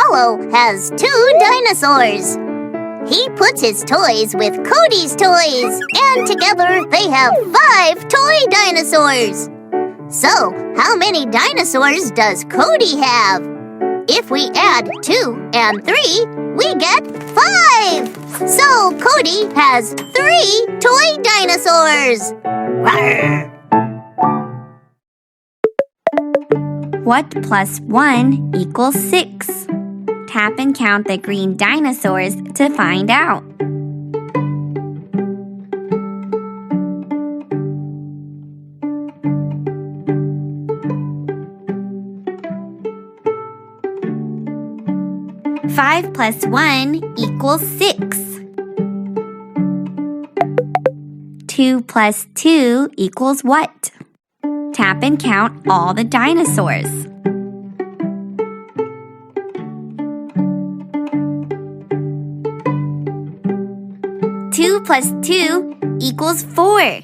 Fellow has 2 dinosaurs. He puts his toys with Cody's toys, and together they have 5 toy dinosaurs. So, how many dinosaurs does Cody have? If we add 2 and 3, we get 5! So, Cody has 3 toy dinosaurs! Rawr! What plus 1 equals 6? Tap and count the green dinosaurs to find out. Five plus 1 equals 6. 2 plus 2 equals what? Tap and count all the dinosaurs. Two plus 2 equals 4.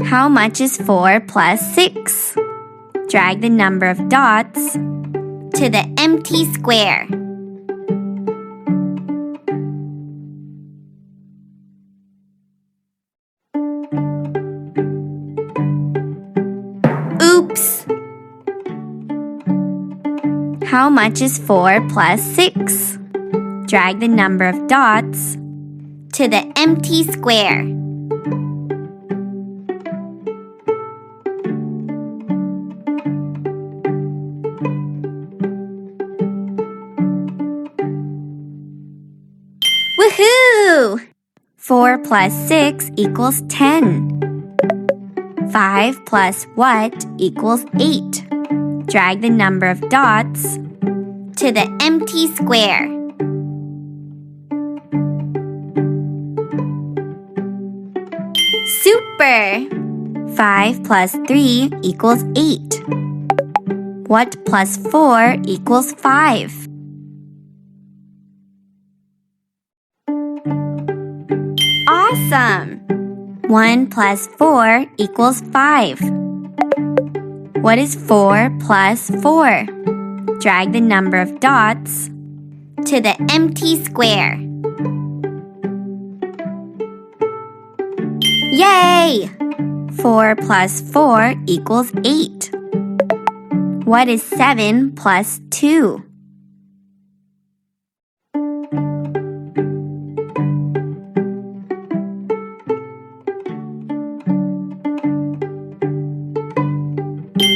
How much is 4 plus 6? Drag the number of dots to the empty square. Oops! How much is 4 plus 6? Drag the number of dots to the empty square. Woohoo! 4 plus 6 equals 10. 5 plus what equals 8? Drag the number of dots to the empty square. Super! 5 plus 3 equals 8. What plus 4 equals 5? Awesome! 1 plus 4 equals 5. What is 4 plus 4? Drag the number of dots to the empty square. Yay! 4 plus 4 equals 8. What is 7 plus 2?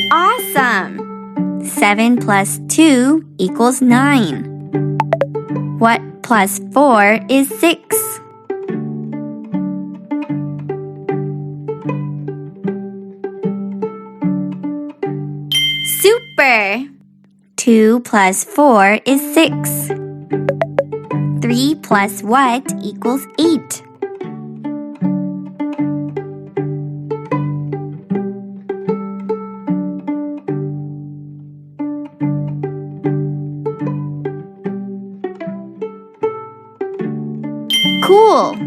Awesome! 7 plus 2 equals 9. What plus 4 is 6? Super! 2 plus 4 is 6. 3 plus what equals 8? Cool!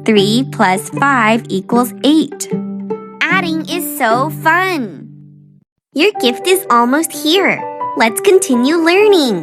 3 plus 5 equals 8. Adding is so fun! Your gift is almost here. Let's continue learning.